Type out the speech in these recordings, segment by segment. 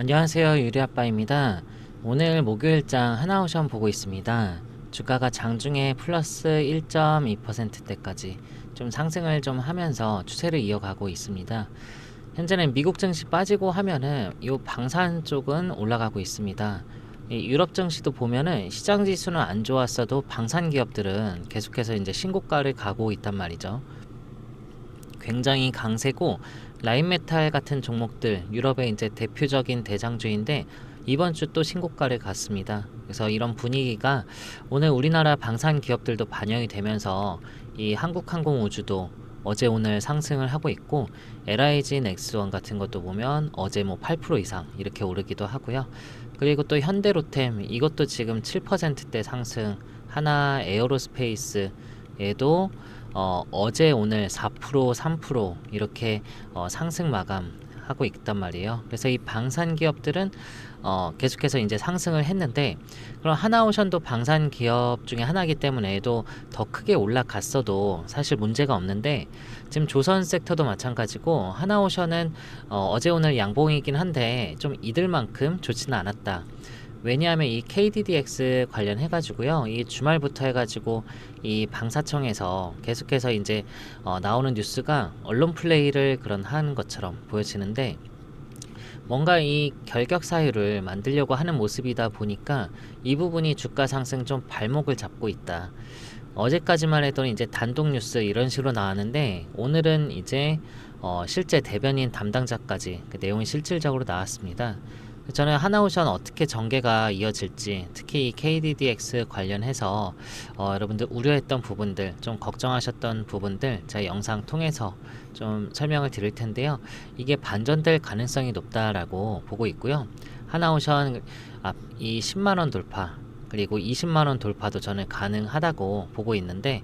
안녕하세요. 유리아빠입니다. 오늘 목요일장 하나오션 보고 있습니다. 주가가 장중에 플러스 1.2%대까지 좀 상승을 좀 하면서 추세를 이어가고 있습니다. 현재는 미국 증시 빠지고 하면은 이 방산 쪽은 올라가고 있습니다. 이 유럽 증시도 보면은 시장 지수는 안 좋았어도 방산 기업들은 계속해서 이제 신고가를 가고 있단 말이죠. 굉장히 강세고 라인메탈 같은 종목들 유럽의 이제 대표적인 대장주인데 이번 주 또 신고가를 갔습니다. 그래서 이런 분위기가 오늘 우리나라 방산 기업들도 반영이 되면서 이 한국항공우주도 어제 오늘 상승을 하고 있고 LIG 넥스원 같은 것도 보면 어제 뭐 8% 이상 이렇게 오르기도 하고요. 그리고 또 현대로템 이것도 지금 7%대 상승, 하나 에어로스페이스 얘도 어제 오늘 4% 3% 이렇게 상승 마감하고 있단 말이에요. 그래서 이 방산 기업들은 계속해서 이제 상승을 했는데 그럼 하나오션도 방산 기업 중에 하나이기 때문에 얘도 더 크게 올라갔어도 사실 문제가 없는데 지금 조선 섹터도 마찬가지고 하나오션은 어제 오늘 양봉이긴 한데 좀 이들만큼 좋지는 않았다. 왜냐하면 이 KDDX 관련해 가지고요. 이 주말부터 해 가지고 이 방사청에서 계속해서 이제 나오는 뉴스가 언론 플레이를 그런 하는 것처럼 보여지는데 뭔가 이 결격 사유를 만들려고 하는 모습이다 보니까 이 부분이 주가 상승 좀 발목을 잡고 있다. 어제까지만 해도 이제 단독 뉴스 이런 식으로 나왔는데 오늘은 이제 실제 대변인 담당자까지 그 내용이 실질적으로 나왔습니다. 저는 하나오션 어떻게 전개가 이어질지 특히 이 KDDX 관련해서 여러분들 우려했던 부분들 좀 걱정하셨던 부분들 제가 영상 통해서 좀 설명을 드릴 텐데요. 이게 반전될 가능성이 높다라고 보고 있고요. 하나오션 이 10만원 돌파 그리고 20만원 돌파도 저는 가능하다고 보고 있는데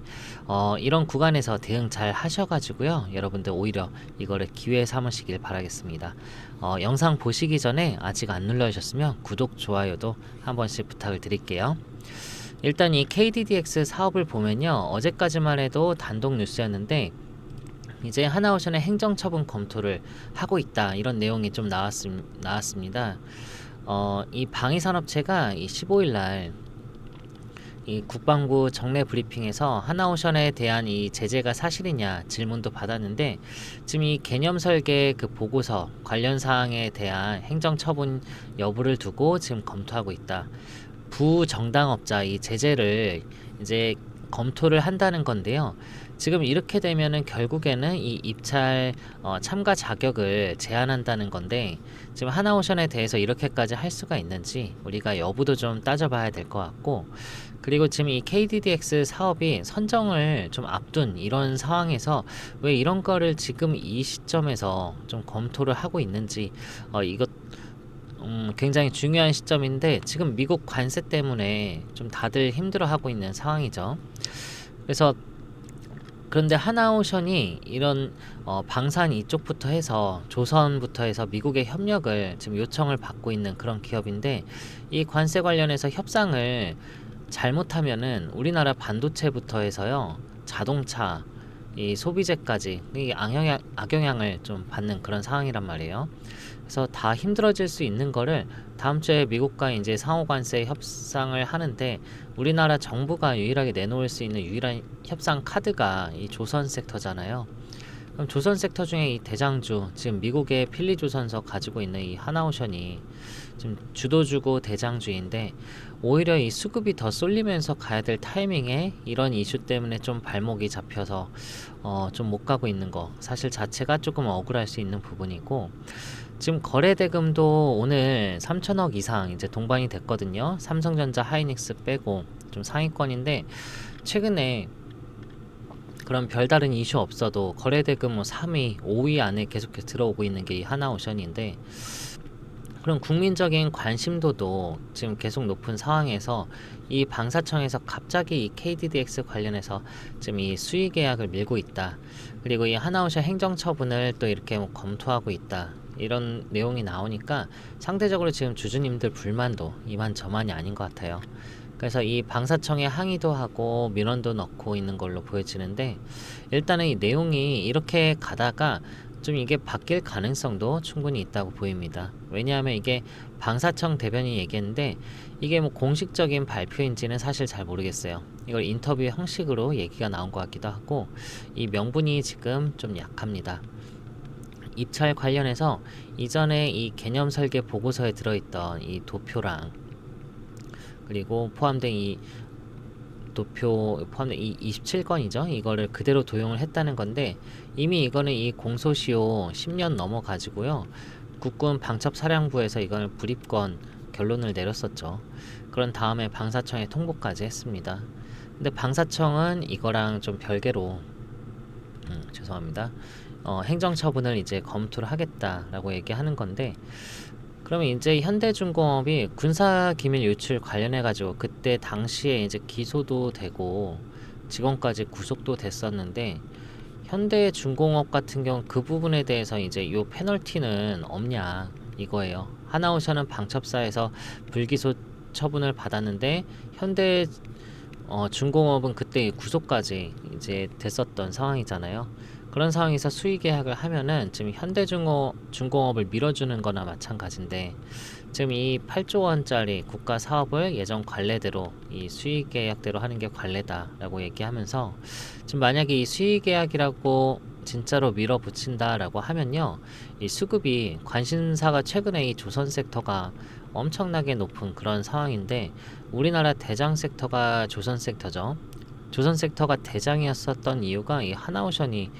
이런 구간에서 대응 잘 하셔가지고요 여러분들 오히려 이거를 기회 삼으시길 바라겠습니다. 영상 보시기 전에 아직 안 눌러주셨으면 구독, 좋아요도 한 번씩 부탁을 드릴게요. 일단 이 KDDX 사업을 보면요 어제까지만 해도 단독 뉴스였는데 이제 하나오션의 행정처분 검토를 하고 있다 이런 내용이 좀 나왔습니다. 이 방위산업체가 이 15일날 이 국방부 정례 브리핑에서 하나오션에 대한 이 제재가 사실이냐 질문도 받았는데 지금 이 개념 설계 그 보고서 관련 사항에 대한 행정처분 여부를 두고 지금 검토하고 있다. 부정당업자 이 제재를 이제 검토를 한다는 건데요. 지금 이렇게 되면은 결국에는 이 입찰 참가 자격을 제한한다는 건데 지금 하나오션에 대해서 이렇게까지 할 수가 있는지 우리가 여부도 좀 따져봐야 될 것 같고 그리고 지금 이 KDDX 사업이 선정을 좀 앞둔 이런 상황에서 왜 이런 거를 지금 이 시점에서 좀 검토를 하고 있는지 이것 굉장히 중요한 시점인데 지금 미국 관세 때문에 좀 다들 힘들어하고 있는 상황이죠. 그래서 그런데 하나오션이 이런 방산 이쪽부터 해서 조선부터 해서 미국의 협력을 지금 요청을 받고 있는 그런 기업인데 이 관세 관련해서 협상을 잘못하면은 우리나라 반도체부터 해서요 자동차 이 소비재까지 이 악영향을 좀 받는 그런 상황이란 말이에요. 그래서 다 힘들어질 수 있는 거를 다음 주에 미국과 이제 상호관세 협상을 하는데 우리나라 정부가 유일하게 내놓을 수 있는 유일한 협상 카드가 이 조선 섹터잖아요. 그럼 조선 섹터 중에 이 대장주 지금 미국의 필리조선서 가지고 있는 이 하나오션이 지금 주도주고 대장주인데 오히려 이 수급이 더 쏠리면서 가야 될 타이밍에 이런 이슈 때문에 좀 발목이 잡혀서 좀 못 가고 있는 거 사실 자체가 조금 억울할 수 있는 부분이고 지금 거래 대금도 오늘 3천억 이상 이제 동반이 됐거든요. 삼성전자, 하이닉스 빼고 좀 상위권인데 최근에 그런 별다른 이슈 없어도 거래 대금 뭐 3위, 5위 안에 계속해서 들어오고 있는 게 이 하나오션인데 그런 국민적인 관심도도 지금 계속 높은 상황에서 이 방사청에서 갑자기 이 KDDX 관련해서 지금 이 수의 계약을 밀고 있다. 그리고 이 하나오션 행정처분을 또 이렇게 뭐 검토하고 있다. 이런 내용이 나오니까 상대적으로 지금 주주님들 불만도 이만저만이 아닌 것 같아요. 그래서 이 방사청에 항의도 하고 민원도 넣고 있는 걸로 보여지는데 일단은 이 내용이 이렇게 가다가 좀 이게 바뀔 가능성도 충분히 있다고 보입니다. 왜냐하면 이게 방사청 대변인이 얘기했는데 이게 뭐 공식적인 발표인지는 사실 잘 모르겠어요. 이걸 인터뷰 형식으로 얘기가 나온 것 같기도 하고 이 명분이 지금 좀 약합니다. 입찰 관련해서 이전에 이 개념 설계 보고서에 들어있던 이 도표랑 그리고 포함된 이 도표 포함된 이 27건이죠. 이거를 그대로 도용을 했다는 건데 이미 이거는 이 공소시효 10년 넘어 가지고요. 국군 방첩사령부에서 이걸 불입건 결론을 내렸었죠. 그런 다음에 방사청에 통보까지 했습니다. 근데 방사청은 이거랑 좀 별개로 죄송합니다. 행정처분을 이제 검토를 하겠다라고 얘기하는 건데 그러면 이제 현대중공업이 군사기밀 유출 관련해 가지고 그때 당시에 이제 기소도 되고 직원까지 구속도 됐었는데 현대중공업 같은 경우 그 부분에 대해서 이제 요 페널티는 없냐 이거예요. 하나오션은 방첩사에서 불기소 처분을 받았는데 현대 중공업은 그때 구속까지 이제 됐었던 상황이잖아요. 그런 상황에서 수의 계약을 하면은 지금 현대중공업을 밀어주는 거나 마찬가지인데 지금 이 8조 원짜리 국가 사업을 예전 관례대로 이 수의 계약대로 하는 게 관례다라고 얘기하면서 지금 만약에 이 수의 계약이라고 진짜로 밀어붙인다라고 하면요. 이 수급이 관심사가 최근에 이 조선 섹터가 엄청나게 높은 그런 상황인데 우리나라 대장 섹터가 조선 섹터죠. 조선 섹터가 대장이었었던 이유가 이 하나오션이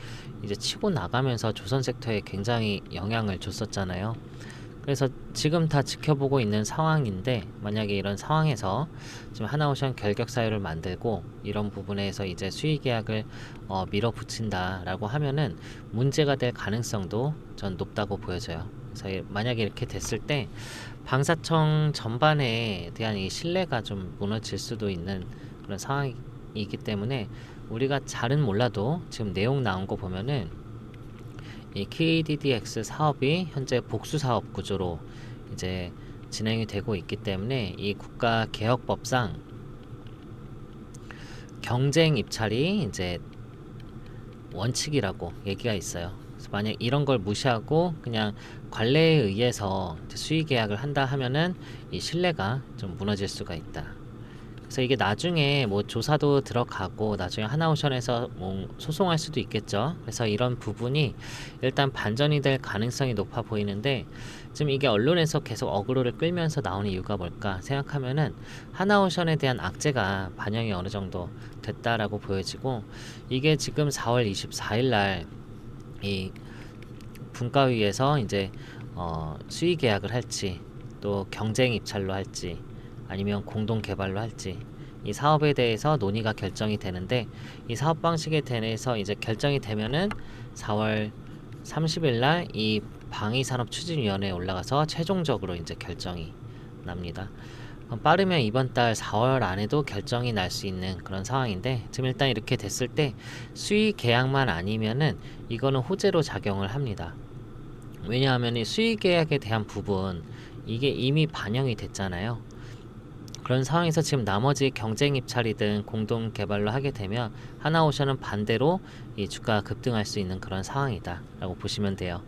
이제 치고 나가면서 조선 섹터에 굉장히 영향을 줬었잖아요. 그래서 지금 다 지켜보고 있는 상황인데 만약에 이런 상황에서 지금 하나오션 결격 사유를 만들고 이런 부분에서 이제 수의 계약을 밀어붙인다라고 하면은 문제가 될 가능성도 전 높다고 보여져요. 그래서 만약에 이렇게 됐을 때 방사청 전반에 대한 이 신뢰가 좀 무너질 수도 있는 그런 상황이기 때문에 우리가 잘은 몰라도 지금 내용 나온 거 보면은 이 KDDX 사업이 현재 복수 사업 구조로 이제 진행이 되고 있기 때문에 이 국가개혁법상 경쟁 입찰이 이제 원칙이라고 얘기가 있어요. 그래서 만약 이런 걸 무시하고 그냥 관례에 의해서 수의 계약을 한다 하면은 이 신뢰가 좀 무너질 수가 있다. 그래서 이게 나중에 뭐 조사도 들어가고 나중에 하나오션에서 뭐 소송할 수도 있겠죠. 그래서 이런 부분이 일단 반전이 될 가능성이 높아 보이는데 지금 이게 언론에서 계속 어그로를 끌면서 나오는 이유가 뭘까 생각하면은 하나오션에 대한 악재가 반영이 어느 정도 됐다라고 보여지고 이게 지금 4월 24일 날 이 분과위에서 이제 수의 계약을 할지 또 경쟁 입찰로 할지 아니면 공동 개발로 할지 이 사업에 대해서 논의가 결정이 되는데 이 사업 방식에 대해서 이제 결정이 되면은 4월 30일 날 이 방위산업추진위원회에 올라가서 최종적으로 이제 결정이 납니다. 빠르면 이번 달 4월 안에도 결정이 날 수 있는 그런 상황인데 지금 일단 이렇게 됐을 때 수의 계약만 아니면은 이거는 호재로 작용을 합니다. 왜냐하면 이 수의 계약에 대한 부분 이게 이미 반영이 됐잖아요. 그런 상황에서 지금 나머지 경쟁 입찰이든 공동 개발로 하게 되면 하나오션은 반대로 이 주가가 급등할 수 있는 그런 상황이다 라고 보시면 돼요.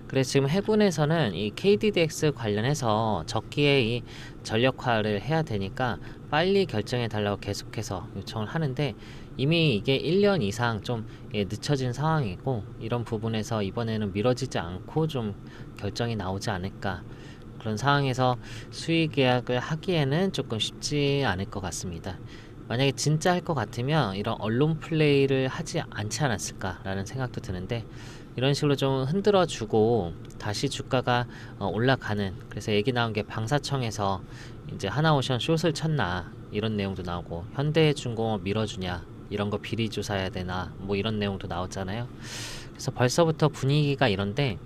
그래서 지금 해군에서는 이 KDDX 관련해서 적기에 이 전력화를 해야 되니까 빨리 결정해 달라고 계속해서 요청을 하는데 이미 이게 1년 이상 좀 늦춰진 상황이고 이런 부분에서 이번에는 미뤄지지 않고 좀 결정이 나오지 않을까 그런 상황에서 수의 계약을 하기에는 조금 쉽지 않을 것 같습니다. 만약에 진짜 할 것 같으면 이런 언론 플레이를 하지 않지 않았을까라는 생각도 드는데 이런 식으로 좀 흔들어 주고 다시 주가가 올라가는 그래서 얘기 나온 게 방사청에서 이제 하나오션 숏을 쳤나 이런 내용도 나오고 현대중공업 밀어주냐 이런 거 비리 조사해야 되나 뭐 이런 내용도 나왔잖아요. 그래서 벌써부터 분위기가 이런데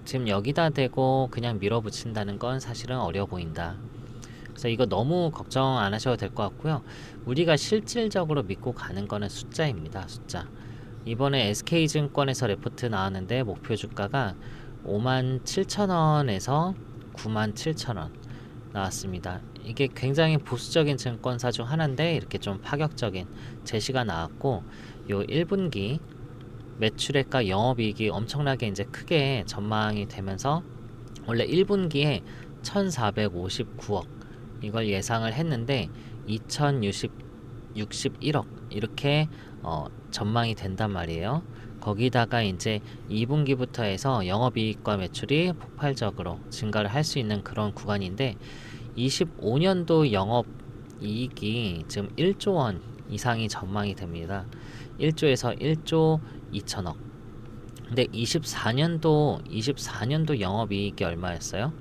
지금 여기다 대고 그냥 밀어붙인다는 건 사실은 어려워 보인다. 그래서 이거 너무 걱정 안 하셔도 될 것 같고요. 우리가 실질적으로 믿고 가는 거는 숫자입니다. 숫자. 이번에 SK증권에서 레포트 나왔는데 목표 주가가 57,000원에서 97,000원 나왔습니다. 이게 굉장히 보수적인 증권사 중 하나인데 이렇게 좀 파격적인 제시가 나왔고 요 1분기 매출액과 영업이익이 엄청나게 이제 크게 전망이 되면서 원래 1분기에 1459억 이걸 예상을 했는데 2061억 이렇게 전망이 된단 말이에요. 거기다가 이제 2분기부터 해서 영업이익과 매출이 폭발적으로 증가를 할 수 있는 그런 구간인데 25년도 영업이익이 지금 1조 원 이상이 전망이 됩니다. 1조에서 1조 2천억. 근데 24년도 영업이익이 얼마였어요?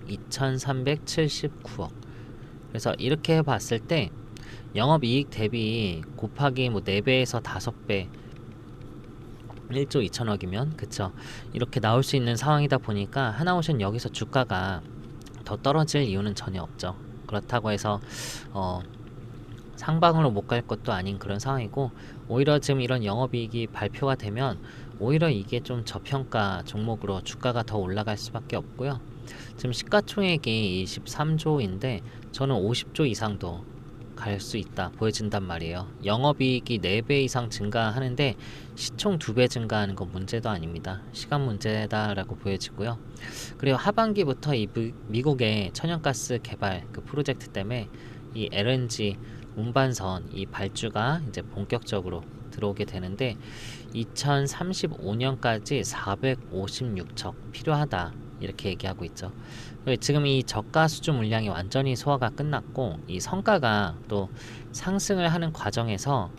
2379억. 그래서 이렇게 봤을 때 영업이익 대비 곱하기 뭐 4배에서 5배 1조 2천억이면 그쵸, 이렇게 나올 수 있는 상황이다 보니까 하나오션 여기서 주가가 더 떨어질 이유는 전혀 없죠. 그렇다고 해서 상방으로 못 갈 것도 아닌 그런 상황이고, 오히려 지금 이런 영업이익이 발표가 되면 오히려 이게 좀 저평가 종목으로 주가가 더 올라갈 수밖에 없고요. 지금 시가총액이 23조인데 저는 50조 이상도 갈 수 있다 보여진단 말이에요. 영업이익이 4배 이상 증가하는데 시총 2배 증가하는 건 문제도 아닙니다. 시간 문제다라고 보여지고요. 그리고 하반기부터 이 미국의 천연가스 개발 그 프로젝트 때문에 이 LNG 운반선 이 발주가 이제 본격적으로 들어오게 되는데 2035년까지 456척 필요하다 이렇게 얘기하고 있죠. 지금 이 저가 수주 물량이 완전히 소화가 끝났고 이 성과가 또 상승을 하는 과정에서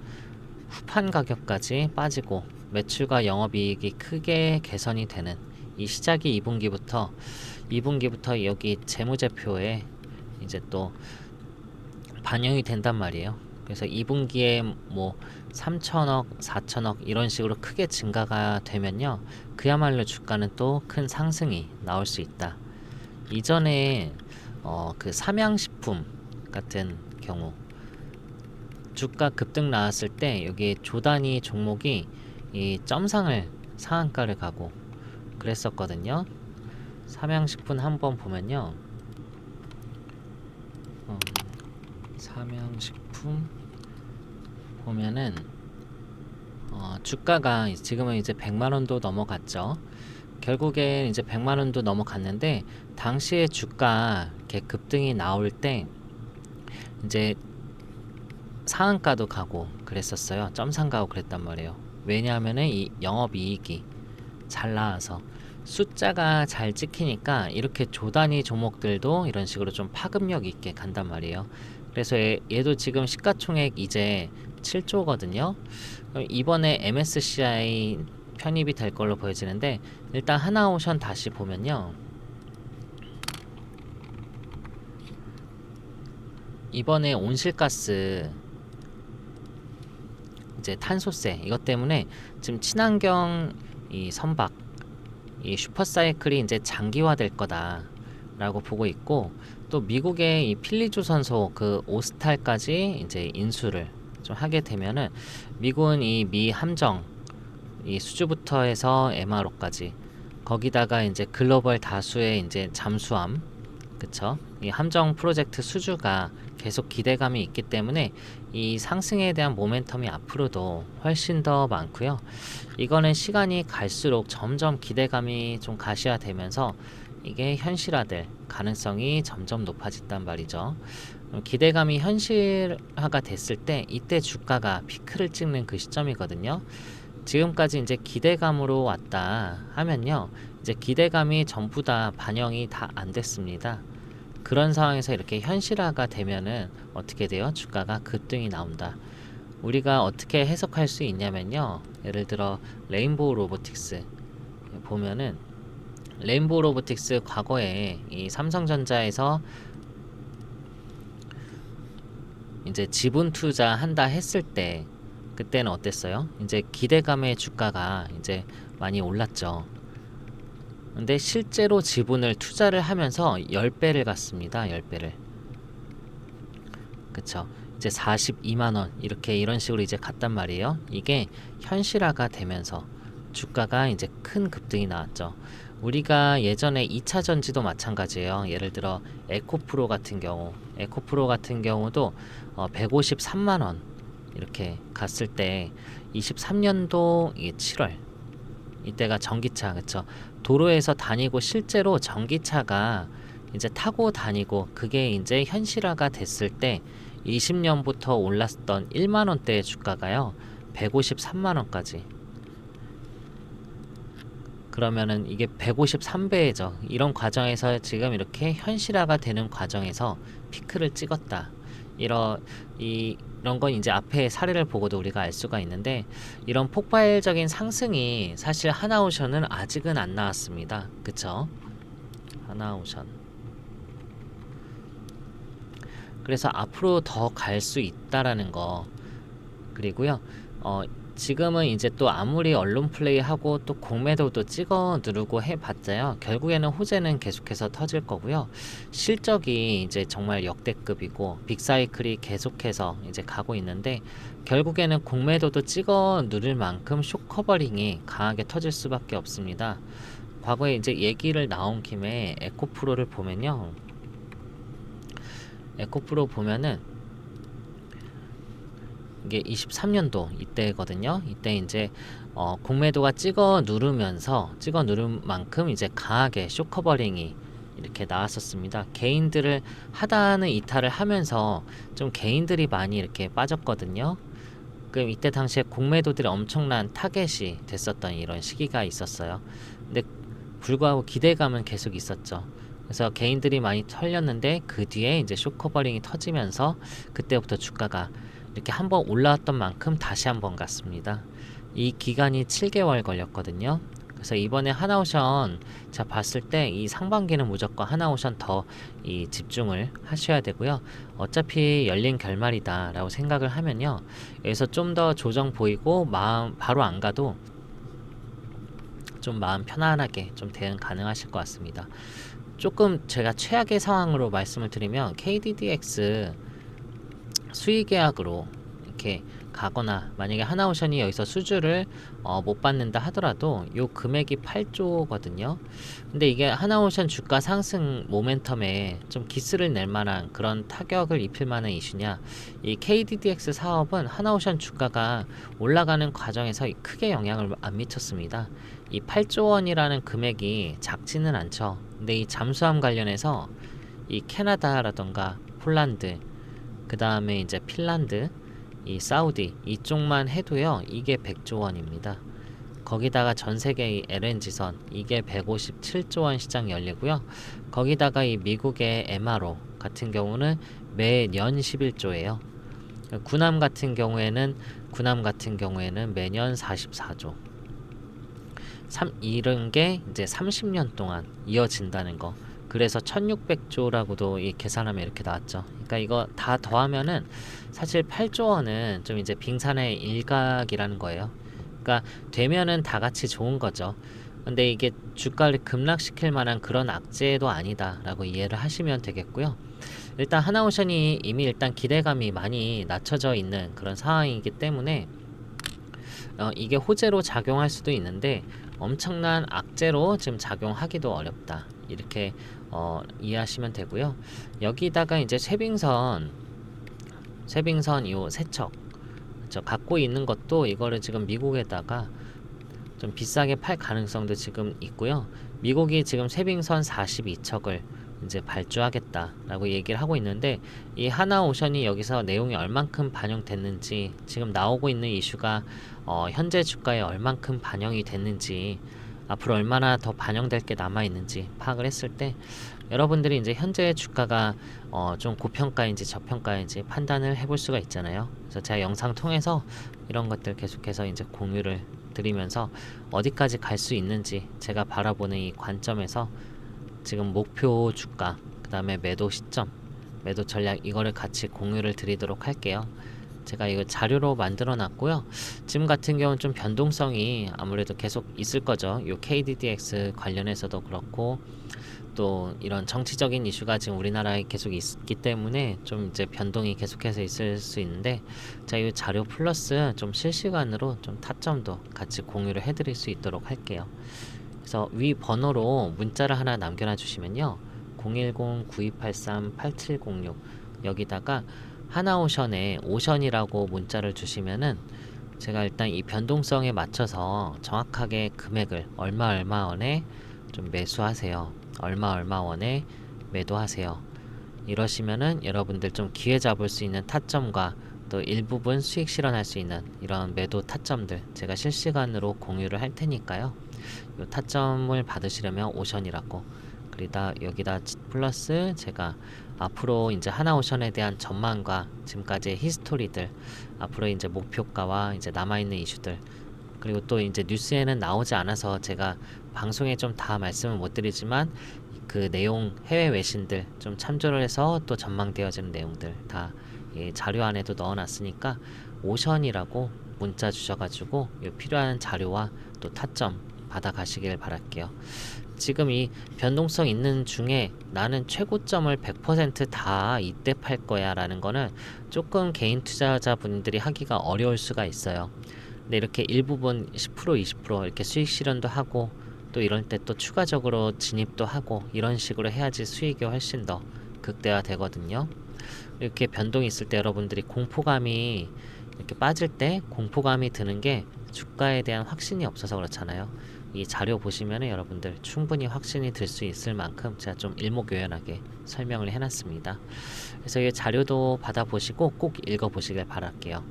후판 가격까지 빠지고 매출과 영업이익이 크게 개선이 되는 이 시작이 2분기부터 여기 재무제표에 이제 또 반영이 된단 말이에요. 그래서 2분기에 뭐 3천억, 4천억 이런 식으로 크게 증가가 되면요, 그야말로 주가는 또 큰 상승이 나올 수 있다. 이전에 그 삼양식품 같은 경우 주가 급등 나왔을 때 여기 조단위 종목이 이 점상을 상한가를 가고 그랬었거든요. 삼양식품 한번 보면요, 삼양식품 보면은 주가가 지금은 이제 100만원도 넘어갔죠. 결국에 이제 100만원도 넘어갔는데 당시에 주가 이렇게 급등이 나올 때 이제 상한가도 가고 그랬었어요. 점상 가고 그랬단 말이에요. 왜냐하면은 이 영업이익이 잘 나와서 숫자가 잘 찍히니까 이렇게 조단위 종목들도 이런 식으로 좀 파급력 있게 간단 말이에요. 그래서 얘도 지금 시가총액 이제 7조거든요. 이번에 MSCI 편입이 될 걸로 보여지는데 일단 하나오션 다시 보면요, 이번에 온실가스 이제 탄소세 이것 때문에 지금 친환경 이 선박 이 슈퍼사이클이 이제 장기화될 거다라고 보고 있고, 또 미국의 이 필리조선소 그 오스탈까지 이제 인수를 좀 하게 되면은 미국은 이 미 함정 이 수주부터 해서 MRO까지 거기다가 이제 글로벌 다수의 이제 잠수함, 그쵸? 이 함정 프로젝트 수주가 계속 기대감이 있기 때문에 이 상승에 대한 모멘텀이 앞으로도 훨씬 더 많고요. 이거는 시간이 갈수록 점점 기대감이 좀 가시화되면서 이게 현실화될 가능성이 점점 높아진단 말이죠. 기대감이 현실화가 됐을 때 이때 주가가 피크를 찍는 그 시점이거든요. 지금까지 이제 기대감으로 왔다 하면요, 이제 기대감이 전부 다 반영이 다 안 됐습니다. 그런 상황에서 이렇게 현실화가 되면은 어떻게 돼요? 주가가 급등이 나온다. 우리가 어떻게 해석할 수 있냐면요, 예를 들어 레인보우 로보틱스 보면은 레인보우 로보틱스 과거에 이 삼성전자에서 이제 지분 투자한다 했을 때 그때는 어땠어요? 이제 기대감의 주가가 이제 많이 올랐죠. 근데 실제로 지분을 투자를 하면서 10배를 갔습니다. 10배를. 그쵸? 이제 42만원 이렇게 이런 식으로 이제 갔단 말이에요. 이게 현실화가 되면서 주가가 이제 큰 급등이 나왔죠. 우리가 예전에 2차 전지도 마찬가지예요. 예를 들어 에코프로 같은 경우도 153만원 이렇게 갔을 때 23년도 이게 7월 이때가 전기차 그쵸? 도로에서 다니고 실제로 전기차가 이제 타고 다니고 그게 이제 현실화가 됐을 때 20년부터 올랐던 1만 원대의 주가가요 153만 원까지. 그러면은 이게 153배죠. 이런 과정에서 지금 이렇게 현실화가 되는 과정에서 피크를 찍었다. 이런 건 이제 앞에 사례를 보고도 우리가 알 수가 있는데, 이런 폭발적인 상승이 사실 하나오션은 아직은 안 나왔습니다. 그쵸? 하나오션. 그래서 앞으로 더 갈 수 있다라는 거. 그리고요. 지금은 이제 또 아무리 언론 플레이하고 또 공매도도 찍어 누르고 해봤자요. 결국에는 호재는 계속해서 터질 거고요. 실적이 이제 정말 역대급이고 빅사이클이 계속해서 이제 가고 있는데, 결국에는 공매도도 찍어 누를 만큼 숏커버링이 강하게 터질 수밖에 없습니다. 과거에 이제 얘기를 나온 김에 에코프로를 보면요. 에코프로 보면은 이게 23년도 이때거든요. 이때 이제 공매도가 찍어 누른 만큼 이제 강하게 숏커버링이 이렇게 나왔었습니다. 개인들을 하단을 이탈을 하면서 좀 개인들이 많이 이렇게 빠졌거든요. 그럼 이때 당시에 공매도들이 엄청난 타겟이 됐었던 이런 시기가 있었어요. 근데 불구하고 기대감은 계속 있었죠. 그래서 개인들이 많이 털렸는데 그 뒤에 이제 숏커버링이 터지면서 그때부터 주가가 이렇게 한번 올라왔던 만큼 다시 한번 갔습니다. 이 기간이 7개월 걸렸거든요. 그래서 이번에 하나오션 자 봤을 때 이 상반기는 무조건 하나오션 더 이 집중을 하셔야 되고요. 어차피 열린 결말이다 라고 생각을 하면요, 여기서 좀 더 조정 보이고 마음 바로 안 가도 좀 마음 편안하게 좀 대응 가능하실 것 같습니다. 조금 제가 최악의 상황으로 말씀을 드리면 KDDX 수의 계약으로 이렇게 가거나, 만약에 하나오션이 여기서 수주를 못 받는다 하더라도 요 금액이 8조거든요. 근데 이게 하나오션 주가 상승 모멘텀에 좀 기스를 낼 만한 그런 타격을 입힐 만한 이슈냐, 이 KDDX 사업은 하나오션 주가가 올라가는 과정에서 크게 영향을 안 미쳤습니다. 이 8조 원이라는 금액이 작지는 않죠. 근데 이 잠수함 관련해서 이 캐나다라던가 폴란드, 그 다음에 이제 핀란드, 이 사우디 이쪽만 해도요 이게 100조 원입니다. 거기다가 전 세계 이 LNG선 이게 157조 원 시장 열리고요. 거기다가 이 미국의 MRO 같은 경우는 매년 11조예요. 군함 같은 경우에는 매년 44조. 이런 게 이제 30년 동안 이어진다는 거. 그래서 1600조라고도 이 계산하면 이렇게 나왔죠. 그러니까 이거 다 더하면은 사실 8조 원은 좀 이제 빙산의 일각이라는 거예요. 그러니까 되면은 다 같이 좋은 거죠. 근데 이게 주가를 급락시킬 만한 그런 악재도 아니다라고 이해를 하시면 되겠고요. 일단 하나오션이 이미 일단 기대감이 많이 낮춰져 있는 그런 상황이기 때문에 이게 호재로 작용할 수도 있는데 엄청난 악재로 지금 작용하기도 어렵다. 이렇게 이해하시면 되고요. 여기다가 이제 쇠빙선 요 세척 갖고 있는 것도 이거를 지금 미국에다가 좀 비싸게 팔 가능성도 지금 있고요. 미국이 지금 쇠빙선 42척을 이제 발주하겠다라고 얘기를 하고 있는데, 이 하나오션이 여기서 내용이 얼만큼 반영됐는지, 지금 나오고 있는 이슈가 현재 주가에 얼만큼 반영이 됐는지, 앞으로 얼마나 더 반영될 게 남아 있는지 파악을 했을 때 여러분들이 이제 현재 주가가 좀 고평가인지 저평가인지 판단을 해볼 수가 있잖아요. 그래서 제가 영상 통해서 이런 것들 계속해서 이제 공유를 드리면서 어디까지 갈 수 있는지 제가 바라보는 이 관점에서 지금 목표 주가, 그 다음에 매도 시점, 매도 전략 이거를 같이 공유를 드리도록 할게요. 제가 이거 자료로 만들어 놨고요. 지금 같은 경우는 좀 변동성이 아무래도 계속 있을 거죠. 요 KDDX 관련해서도 그렇고 또 이런 정치적인 이슈가 지금 우리나라에 계속 있기 때문에 좀 이제 변동이 계속해서 있을 수 있는데, 자, 이 자료 플러스 좀 실시간으로 좀 타점도 같이 공유를 해드릴 수 있도록 할게요. 그래서 위 번호로 문자를 하나 남겨놔 주시면요, 010-9283-8706 여기다가 하나오션에 오션이라고 문자를 주시면은 제가 일단 이 변동성에 맞춰서 정확하게 금액을 얼마 원에 좀 매수하세요. 얼마 원에 매도하세요. 이러시면은 여러분들 좀 기회 잡을 수 있는 타점과 또 일부분 수익 실현할 수 있는 이런 매도 타점들 제가 실시간으로 공유를 할 테니까요. 이 타점을 받으시려면 오션이라고, 그리다 여기다 플러스 제가 앞으로 이제 하나오션에 대한 전망과 지금까지의 히스토리들, 앞으로 이제 목표가와 이제 남아있는 이슈들, 그리고 또 이제 뉴스에는 나오지 않아서 제가 방송에 좀 다 말씀을 못 드리지만 그 내용 해외 외신들 좀 참조를 해서 또 전망되어지는 내용들 다 자료 안에도 넣어놨으니까 오션이라고 문자 주셔가지고 필요한 자료와 또 타점 받아가시길 바랄게요. 지금 이 변동성 있는 중에 나는 최고점을 100%다 이때 팔 거야 라는 거는 조금 개인 투자자분들이 하기가 어려울 수가 있어요. 근데 이렇게 일부분 10% 20% 이렇게 수익 실현도 하고 또 이럴 때 또 추가적으로 진입도 하고 이런 식으로 해야지 수익이 훨씬 더 극대화 되거든요. 이렇게 변동이 있을 때 여러분들이 공포감이 이렇게 빠질 때 공포감이 드는 게 주가에 대한 확신이 없어서 그렇잖아요. 이 자료 보시면 여러분들 충분히 확신이 들 수 있을 만큼 제가 좀 일목요연하게 설명을 해놨습니다. 그래서 이 자료도 받아보시고 꼭 읽어보시길 바랄게요.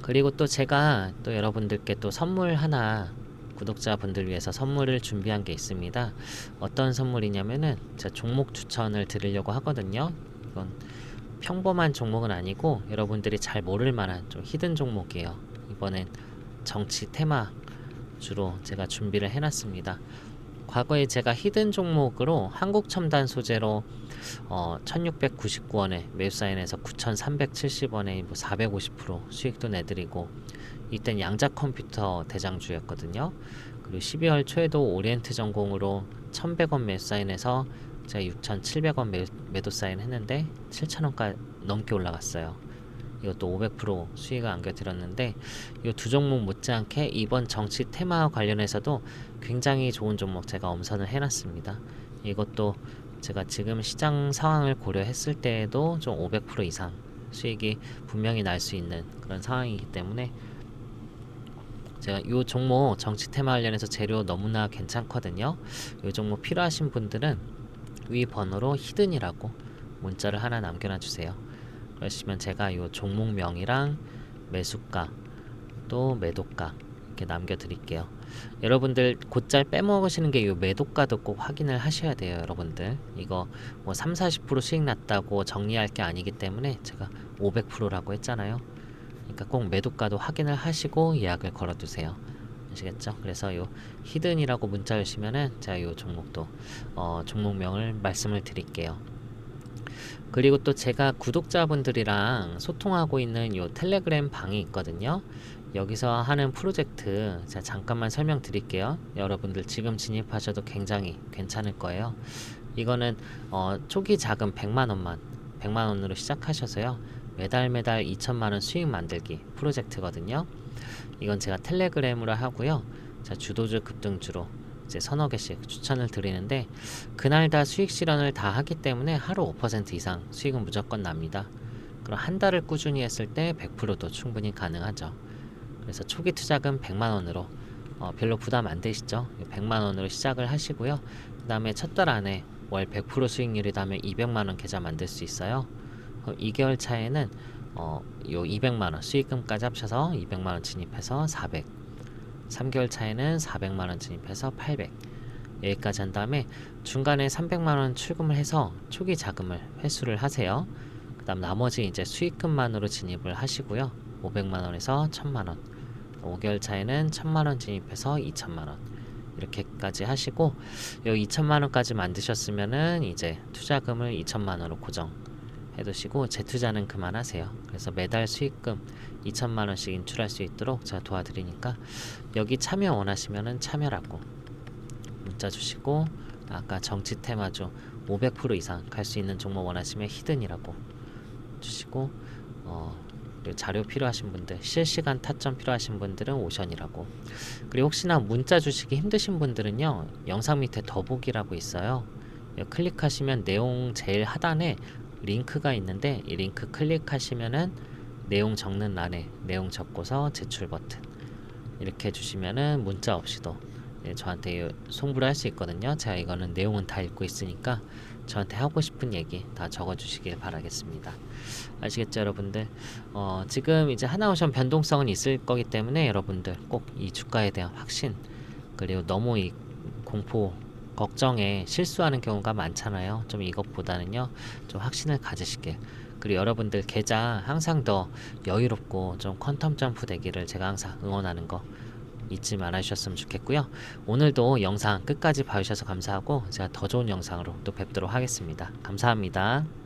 그리고 또 제가 또 여러분들께 또 선물 하나, 구독자분들 위해서 선물을 준비한 게 있습니다. 어떤 선물이냐면은 제가 종목 추천을 드리려고 하거든요. 이건 평범한 종목은 아니고 여러분들이 잘 모를 만한 좀 히든 종목이에요. 이번엔 정치 테마 주로 제가 준비를 해놨습니다. 과거에 제가 히든 종목으로 한국첨단 소재로 1699원에 매수사인에서 9370원에 뭐 450% 수익도 내드리고, 이땐 양자컴퓨터 대장주였거든요. 그리고 12월 초에도 오리엔트 전공으로 1100원 매수사인에서 제가 6700원 매도 사인 했는데 7000원까지 넘게 올라갔어요. 이것도 500% 수익을 안겨드렸는데, 이 두 종목 못지않게 이번 정치 테마와 관련해서도 굉장히 좋은 종목 제가 엄선을 해놨습니다. 이것도 제가 지금 시장 상황을 고려했을 때에도 좀 500% 이상 수익이 분명히 날 수 있는 그런 상황이기 때문에 제가 이 종목 정치 테마 관련해서 재료 너무나 괜찮거든요. 이 종목 필요하신 분들은 위 번호로 히든이라고 문자를 하나 남겨놔 주세요. 그러시면 제가 이 종목명이랑 매수가 또 매도가 이렇게 남겨드릴게요. 여러분들 곧잘 빼먹으시는 게 이 매도가도 꼭 확인을 하셔야 돼요. 여러분들 이거 뭐 30-40% 수익 났다고 정리할 게 아니기 때문에 제가 500%라고 했잖아요. 그러니까 꼭 매도가도 확인을 하시고 예약을 걸어두세요. 아시겠죠? 그래서 요 히든이라고 문자 주시면은 제가 요 종목도 종목명을 말씀을 드릴게요. 그리고 또 제가 구독자분들이랑 소통하고 있는 요 텔레그램 방이 있거든요. 여기서 하는 프로젝트 제가 잠깐만 설명드릴게요. 여러분들 지금 진입하셔도 굉장히 괜찮을 거예요. 이거는 초기 자금 100만원으로 시작하셔서요, 매달 2천만원 수익 만들기 프로젝트거든요. 이건 제가 텔레그램으로 하고요, 자, 주도주 급등주로 이제 서너 개씩 추천을 드리는데 그날 다 수익 실현을 다 하기 때문에 하루 5% 이상 수익은 무조건 납니다. 그럼 한 달을 꾸준히 했을 때 100%도 충분히 가능하죠. 그래서 초기 투자금 100만원으로 별로 부담 안 되시죠? 100만원으로 시작을 하시고요. 그 다음에 첫 달 안에 월 100% 수익률이라면 200만원 계좌 만들 수 있어요. 2개월 차에는 요 200만원 수익금까지 합쳐서 200만원 진입해서 400, 3개월 차에는 400만원 진입해서 800, 여기까지 한 다음에 중간에 300만원 출금을 해서 초기 자금을 회수를 하세요. 그 다음 나머지 이제 수익금만으로 진입을 하시고요. 500만원에서 1000만원, 5개월 차에는 1000만원 진입해서 2000만원 이렇게까지 하시고, 여기 2000만원까지 만드셨으면은 이제 투자금을 2000만원으로 고정 해두시고 재투자는 그만하세요. 그래서 매달 수익금 2천만원씩 인출할 수 있도록 제가 도와드리니까 여기 참여 원하시면은 참여라고 문자 주시고, 아까 정치 테마주 500% 이상 갈 수 있는 종목 원하시면 히든이라고 주시고, 그리고 자료 필요하신 분들, 실시간 타점 필요하신 분들은 오션이라고. 그리고 혹시나 문자 주시기 힘드신 분들은요, 영상 밑에 더보기라고 있어요. 클릭하시면 내용 제일 하단에 링크가 있는데 이 링크 클릭하시면은 내용 적는 란에 내용 적고서 제출 버튼 이렇게 해주시면은 문자 없이도 저한테 송부를 할 수 있거든요. 제가 이거는 내용은 다 읽고 있으니까 저한테 하고 싶은 얘기 다 적어주시길 바라겠습니다. 아시겠죠, 여러분들? 지금 이제 하나오션 변동성은 있을 거기 때문에 여러분들 꼭 이 주가에 대한 확신 그리고 너무 이 공포 걱정에 실수하는 경우가 많잖아요. 좀 이것보다는요, 좀 확신을 가지시길. 그리고 여러분들 계좌 항상 더 여유롭고 좀 퀀텀 점프 되기를 제가 항상 응원하는 거 잊지 말아주셨으면 좋겠고요. 오늘도 영상 끝까지 봐주셔서 감사하고 제가 더 좋은 영상으로 또 뵙도록 하겠습니다. 감사합니다.